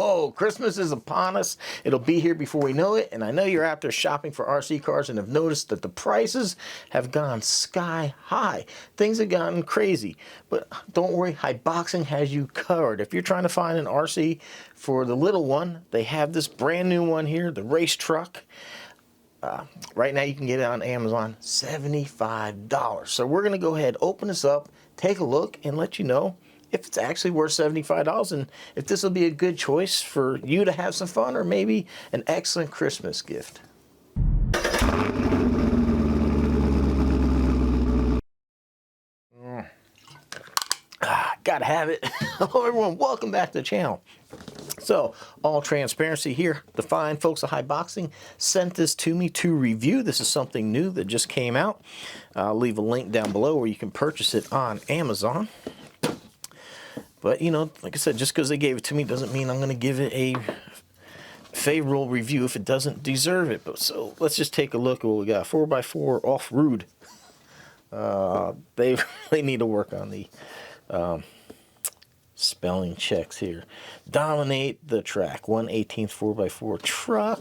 ho! Christmas is upon us. It'll be here before we know it. And I know you're out there shopping for RC cars and have noticed that the prices have gone sky high. Things have gotten crazy. But don't worry, Haiboxing has you covered. If you're trying to find an RC for the little one, they have this brand new one here, the race truck. Right now you can get it on Amazon, $75. So we're going to go ahead, open this up, take a look, and let you know if it's actually worth $75 and if this will be a good choice for you to have some fun or maybe an excellent Christmas gift. Gotta have it. Hello everyone, welcome back to the channel. So, all transparency here, the fine folks at Haiboxing sent this to me to review. This is something new that just came out. I'll leave a link down below where you can purchase it on Amazon. But, you know, like I said, just because they gave it to me doesn't mean I'm going to give it a favorable review if it doesn't deserve it. But so, let's just take a look at what we got. 4x4 off-road. They really need to work on the spelling checks here. Dominate the track. 1/18 4x4 truck.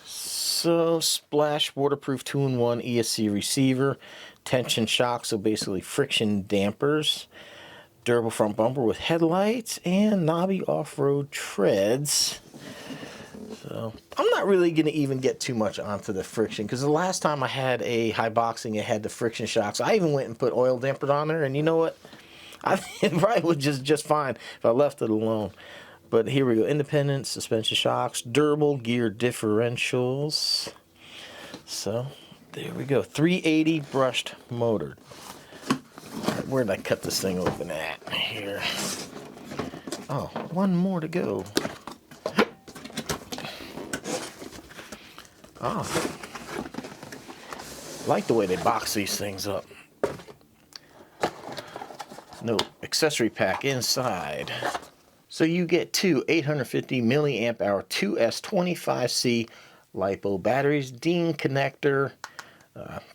So splash waterproof 2-in-1 ESC receiver. Tension shock, so basically friction dampers. Durable front bumper with headlights and knobby off-road treads. So I'm not really going to even get too much onto the friction because the last time I had a Haiboxing, it had the friction shocks. I even went and put oil dampers on there, and you know what? I think it probably would just fine if I left it alone. But here we go. Independent suspension shocks, durable gear differentials. So there we go. 380 brushed motor. Where did I cut this thing open at? Here. Oh, one more to go. Oh, I like the way they box these things up. No accessory pack inside. So you get two 850 milliamp hour 2S25C LiPo batteries, Dean connector.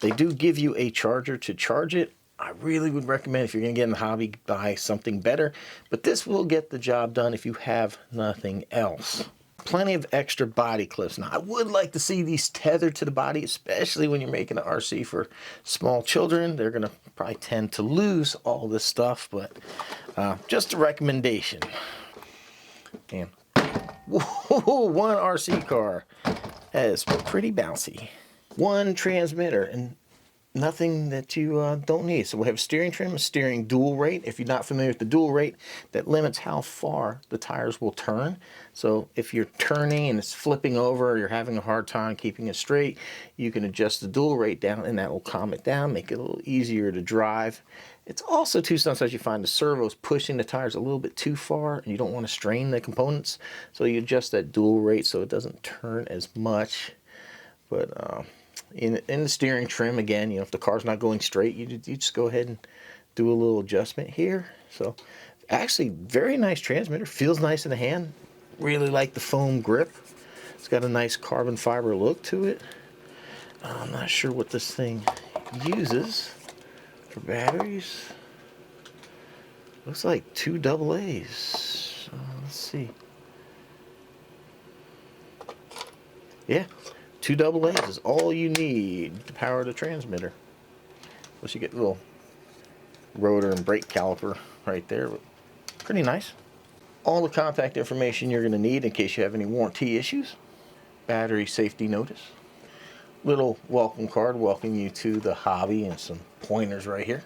They do give you a charger to charge it. I really would recommend if you're going to get in the hobby, buy something better. But this will get the job done if you have nothing else. Plenty of extra body clips. Now, I would like to see these tethered to the body, especially when you're making an RC for small children. They're going to probably tend to lose all this stuff, but just a recommendation. And whoa, one RC car. That is pretty bouncy. One transmitter and nothing that you don't need. So we have steering trim, steering dual rate. If you're not familiar with the dual rate, that limits how far the tires will turn. So if you're turning and it's flipping over, or you're having a hard time keeping it straight, you can adjust the dual rate down and that will calm it down, make it a little easier to drive. It's also too, sometimes you find the servos pushing the tires a little bit too far and you don't want to strain the components. So you adjust that dual rate so it doesn't turn as much. But in the steering trim, again, you know, if the car's not going straight, you just go ahead and do a little adjustment here. So actually very nice transmitter, feels nice in the hand. Really like the foam grip. It's got a nice carbon fiber look to it. I'm not sure what this thing uses for batteries. Looks like 2 AA's. Let's see. Yeah. 2 AA's is all you need to power the transmitter. Plus you get a little rotor and brake caliper right there. Pretty nice. All the contact information you're going to need in case you have any warranty issues. Battery safety notice. Little welcome card welcoming you to the hobby and some pointers right here.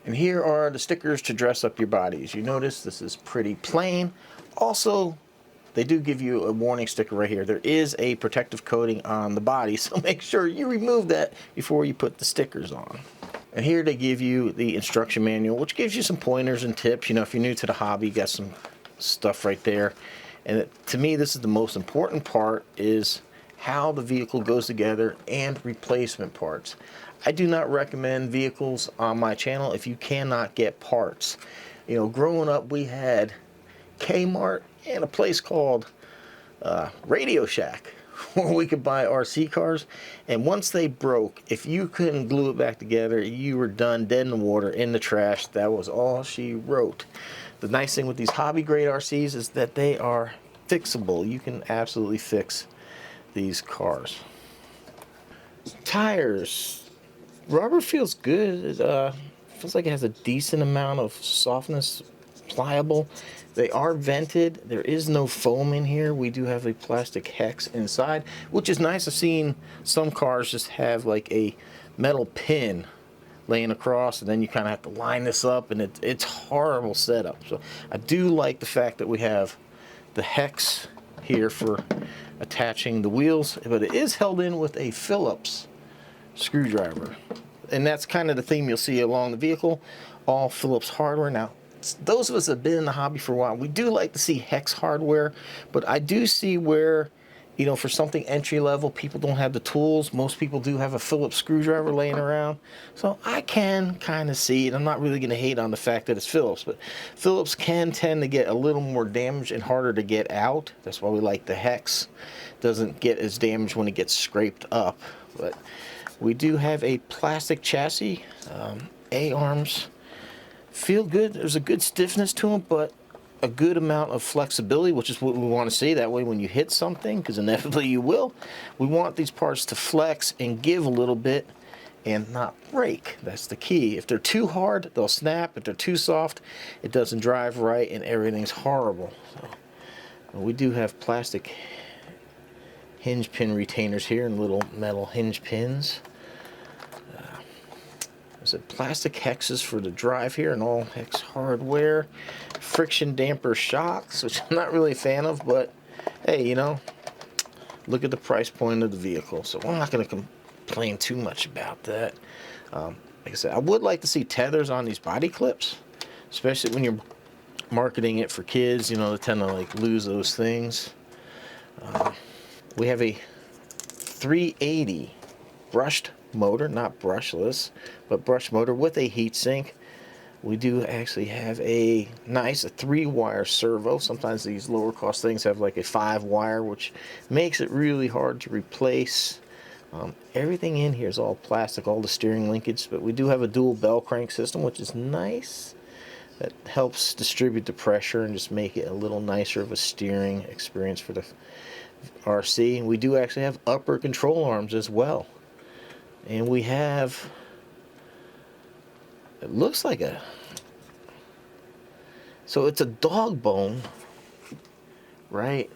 And here are the stickers to dress up your bodies. You notice this is pretty plain. Also, they do give you a warning sticker right here. There is a protective coating on the body, so make sure you remove that before you put the stickers on. And here they give you the instruction manual, which gives you some pointers and tips. You know, if you're new to the hobby, you got some stuff right there. And to me, this is the most important part, is how the vehicle goes together and replacement parts. I do not recommend vehicles on my channel if you cannot get parts. You know, growing up, we had Kmart and a place called Radio Shack where we could buy RC cars, and once they broke, if you couldn't glue it back together, you were done, dead in the water, in the trash. That was all she wrote. The nice thing with these hobby grade RCs is that they are fixable. You can absolutely fix these cars. Tires. Rubber feels good. It feels like it has a decent amount of softness, pliable. They are vented. There is no foam in here. We do have a plastic hex inside, which is nice. I've seen some cars just have like a metal pin laying across, and then you kind of have to line this up, and it's horrible setup. So I do like the fact that we have the hex here for attaching the wheels, but it is held in with a Phillips screwdriver, and that's kind of the theme you'll see along the vehicle. All Phillips hardware. Now, those of us that have been in the hobby for a while, we do like to see hex hardware, but I do see where, you know, for something entry level, people don't have the tools. Most people do have a Phillips screwdriver laying around, so I can kind of see it. I'm not really going to hate on the fact that it's Phillips, but Phillips can tend to get a little more damaged and harder to get out. That's why we like the hex. Doesn't get as damaged when it gets scraped up. But we do have a plastic chassis. A-arms feel good. There's a good stiffness to them, but a good amount of flexibility, which is what we want to see. That way when you hit something, because inevitably you will, we want these parts to flex and give a little bit and not break. That's the key. If they're too hard, they'll snap. If they're too soft, it doesn't drive right and everything's horrible. So we do have plastic hinge pin retainers here and little metal hinge pins. There's a plastic hexes for the drive here and all hex hardware. Friction damper shocks, which I'm not really a fan of, but hey, you know, look at the price point of the vehicle, so I'm not going to complain too much about that. Like I said, I would like to see tethers on these body clips, especially when you're marketing it for kids. You know, they tend to like lose those things. We have a 380 brushed motor, not brushless, but brushed motor with a heatsink. We do actually have a nice 3-wire servo. Sometimes these lower cost things have like a 5-wire, which makes it really hard to replace. Everything in here is all plastic, all the steering linkage, but we do have a dual bell crank system, which is nice. That helps distribute the pressure and just make it a little nicer of a steering experience for the RC. And we do actually have upper control arms as well. And we have, it looks like a, so it's a dog bone, right?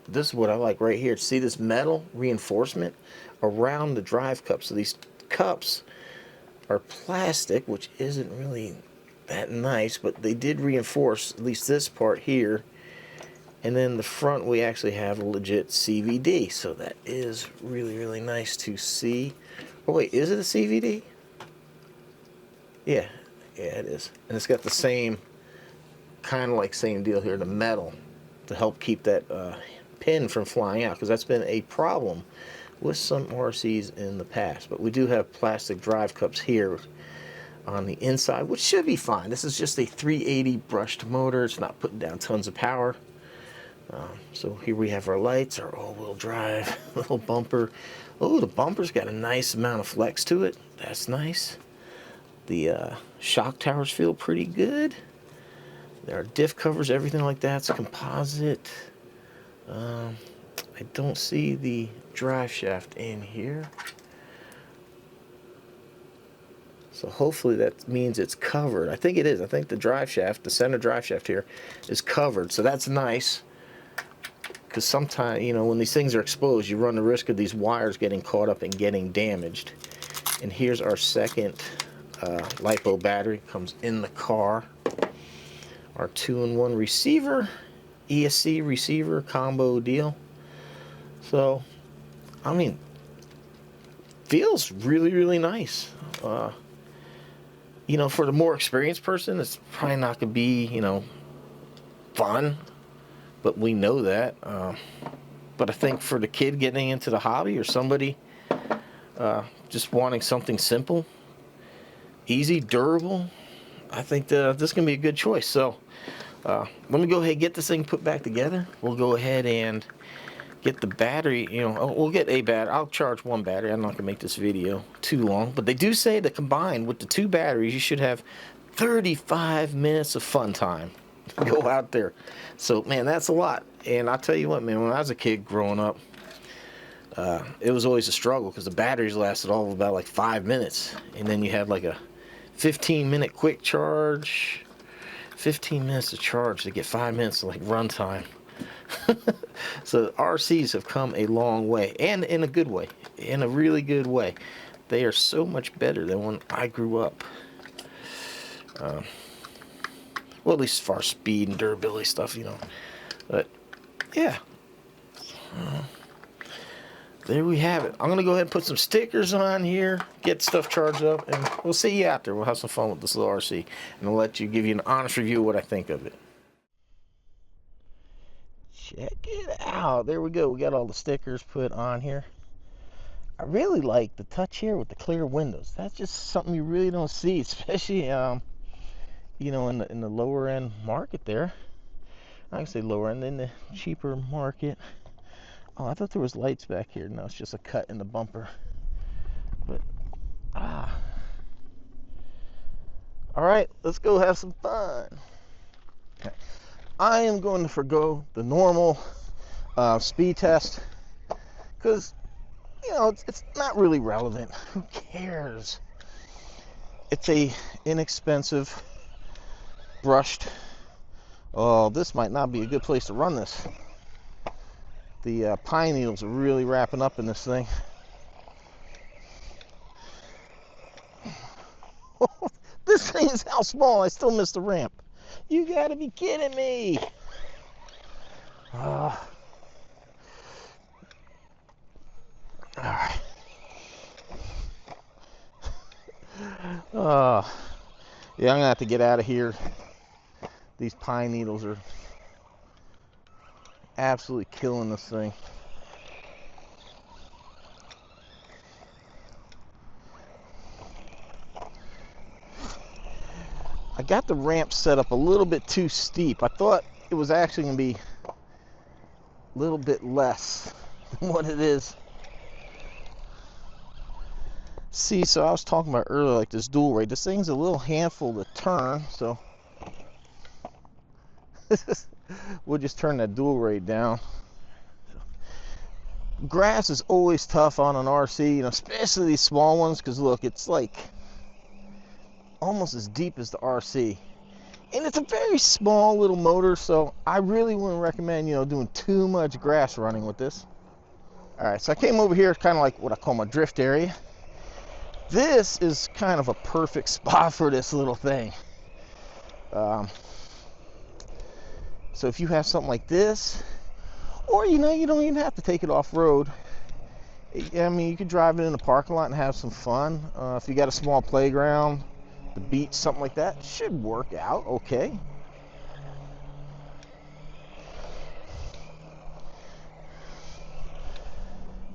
This is what I like right here. See this metal reinforcement around the drive cup. So these cups are plastic, which isn't really that nice, but they did reinforce at least this part here. And then the front, we actually have a legit CVD. So that is really, really nice to see. Oh wait, is it a CVD? Yeah, it is. And it's got the same, kind of like same deal here, the metal, to help keep that pin from flying out, because that's been a problem with some RCs in the past. But we do have plastic drive cups here on the inside, which should be fine. This is just a 380 brushed motor. It's not putting down tons of power. So here we have our lights, our all-wheel drive little bumper. Oh, the bumper's got a nice amount of flex to it. That's nice. The shock towers feel pretty good. There are diff covers, everything like that's composite. I don't see the drive shaft in here. So hopefully that means it's covered. I think it is. I think the drive shaft, the center drive shaft here, is covered. So that's nice. Because sometimes, you know, when these things are exposed, you run the risk of these wires getting caught up and getting damaged. And here's our second LiPo battery. Comes in the car. Our 2-in-1 receiver, ESC receiver combo deal. So, I mean, feels really, really nice. You know, for the more experienced person, it's probably not going to be, you know, fun. But we know that. But I think for the kid getting into the hobby, or somebody just wanting something simple, easy, durable, I think this is going to be a good choice. So let me go ahead and get this thing put back together. We'll go ahead and get the battery, you know, we'll get a battery. I'll charge one battery. I'm not going to make this video too long. But they do say that combined with the 2 batteries, you should have 35 minutes of fun time. go out there. So, man, that's a lot. And I'll tell you what, man, when I was a kid growing up, it was always a struggle because the batteries lasted all of about like 5 minutes. And then you had like a 15-minute quick charge, 15 minutes to charge to get 5 minutes of like run time. So RCs have come a long way, and in a good way, in a really good way. They are so much better than when I grew up. Well, at least as far as speed and durability stuff, you know. But yeah, there we have it. I'm gonna go ahead and put some stickers on here, get stuff charged up, and we'll see you out there. We'll have some fun with this little RC, and I'll let you give you an honest review of what I think of it. Check it out. There we go. We got all the stickers put on here. I really like the touch here with the clear windows. That's just something you really don't see, especially you know, in the lower end market there. I can say lower end, in the cheaper market. Oh, I thought there was lights back here. No, it's just a cut in the bumper. But all right, let's go have some fun. Okay. I am going to forgo the normal speed test because, you know, it's not really relevant. Who cares? It's a inexpensive brushed. Oh, this might not be a good place to run this. The pine needles are really wrapping up in this thing. This thing is how small. I still missed the ramp. You gotta be kidding me. All right. Yeah, I'm gonna have to get out of here. These pine needles are absolutely killing this thing. I got the ramp set up a little bit too steep. I thought it was actually going to be a little bit less than what it is. See, so I was talking about earlier, like this dual rate. This thing's a little handful to turn, so we'll just turn that dual rate down. Grass is always tough on an RC, you know, especially these small ones, because look, it's like almost as deep as the RC, and it's a very small little motor, so I really wouldn't recommend, you know, doing too much grass running with this. All right, so I came over here, kind of like what I call my drift area. This is kind of a perfect spot for this little thing. So if you have something like this, or, you know, you don't even have to take it off-road. I mean, you could drive it in the parking lot and have some fun. If you got a small playground, the beach, something like that, should work out okay.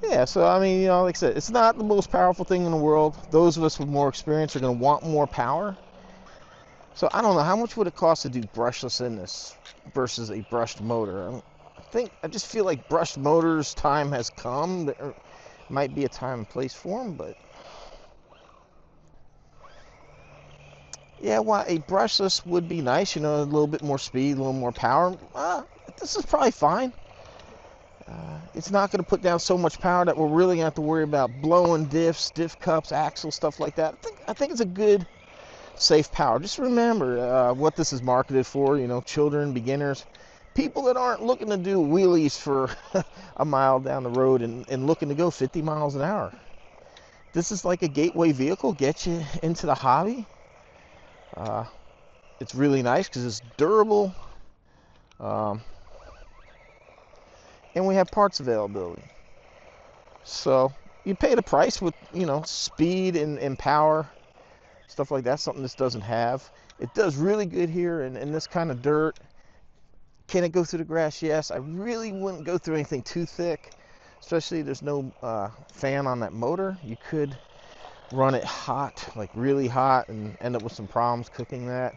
Yeah, so I mean, you know, like I said, it's not the most powerful thing in the world. Those of us with more experience are going to want more power. So I don't know, how much would it cost to do brushless in this versus a brushed motor? I just feel like brushed motors time has come. There might be a time and place for them, but yeah, while a brushless would be nice, you know, a little bit more speed, a little more power, this is probably fine. It's not going to put down so much power that we're really going to have to worry about blowing diffs, diff cups, axles, stuff like that. I think it's a good, safe power. Just remember what this is marketed for, you know, children, beginners, people that aren't looking to do wheelies for a mile down the road and looking to go 50 miles an hour. This is like a gateway vehicle, get you into the hobby. It's really nice because it's durable, and we have parts availability. So you pay the price with, you know, speed and power, stuff like that, something this doesn't have. It does really good here in this kind of dirt. Can it go through the grass? Yes. I really wouldn't go through anything too thick, especially there's no fan on that motor. You could run it hot, like really hot, and end up with some problems cooking that.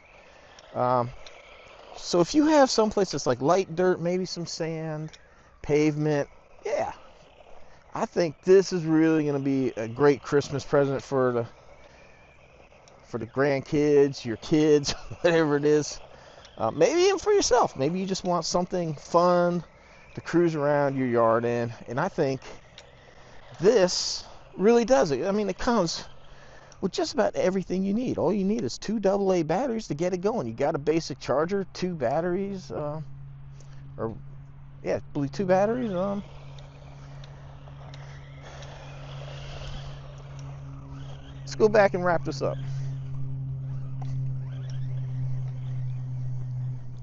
So if you have someplace that's like light dirt, maybe some sand, pavement, yeah, I think this is really going to be a great Christmas present for the grandkids, your kids, whatever it is. Maybe even for yourself. Maybe you just want something fun to cruise around your yard in. And I think this really does it. I mean, it comes with just about everything you need. All you need is 2 AA batteries to get it going. You got a basic charger, 2 batteries, or yeah, I believe 2 batteries. Let's go back and wrap this up.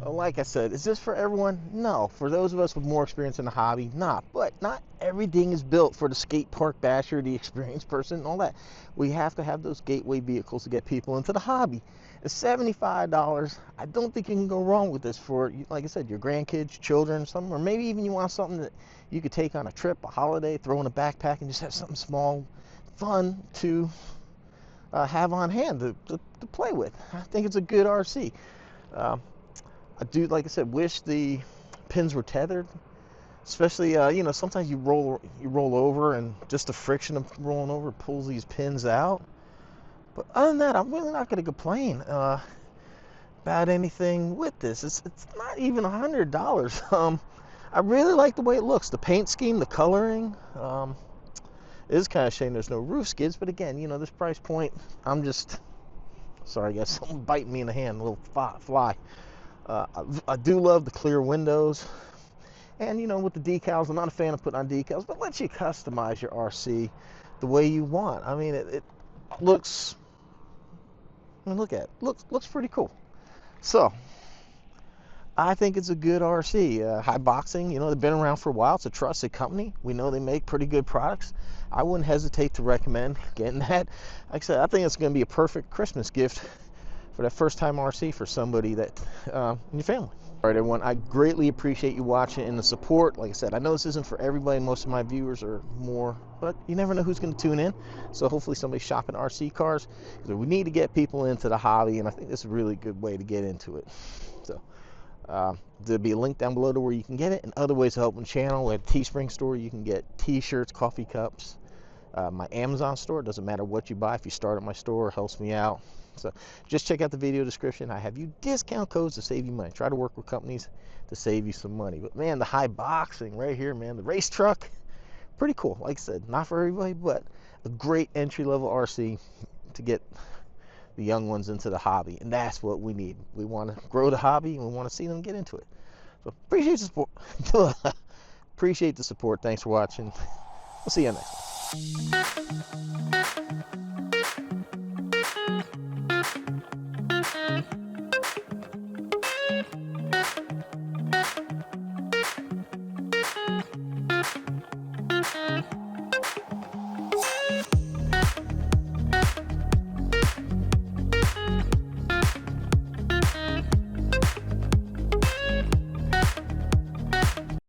Like I said, is this for everyone? No. For those of us with more experience in the hobby, not. But not everything is built for the skate park basher, the experienced person, and all that. We have to have those gateway vehicles to get people into the hobby. It's $75. I don't think you can go wrong with this for, like I said, your grandkids, children, something, or maybe even you want something that you could take on a trip, a holiday, throw in a backpack, and just have something small, fun to have on hand to play with. I think it's a good RC. I do, like I said, wish the pins were tethered, especially you know, sometimes you roll over and just the friction of rolling over pulls these pins out. But other than that, I'm really not going to complain about anything with this. It's not even $100. I really like the way it looks, the paint scheme, the coloring. It is kind of a shame there's no roof skids, but again, you know, this price point, I'm just sorry, I got something biting me in the hand, a little fly. I do love the clear windows, and you know, with the decals, I'm not a fan of putting on decals, but lets you customize your RC the way you want. I mean, it looks, I mean, look at it, looks pretty cool. So I think it's a good RC. Haiboxing, you know, they've been around for a while. It's a trusted company. We know they make pretty good products. I wouldn't hesitate to recommend getting that. Like I said, I think it's going to be a perfect Christmas gift for that first time RC for somebody that in your family. All right, everyone, I greatly appreciate you watching and the support. Like I said, I know this isn't for everybody. Most of my viewers are more, but you never know who's going to tune in. So hopefully somebody's shopping RC cars, because we need to get people into the hobby, and I think this is a really good way to get into it. So there'll be a link down below to where you can get it, and other ways to help the channel. We have a Teespring store. You can get t-shirts, coffee cups. My Amazon store, doesn't matter what you buy. If you start at my store, it helps me out. So just check out the video description. I have you discount codes to save you money. Try to work with companies to save you some money. But man, the Haiboxing right here, man, the race truck, pretty cool. Like I said, not for everybody, but a great entry-level RC to get the young ones into the hobby. And that's what we need. We want to grow the hobby, and we want to see them get into it. So appreciate the support. Appreciate the support. Thanks for watching. We'll see you next time.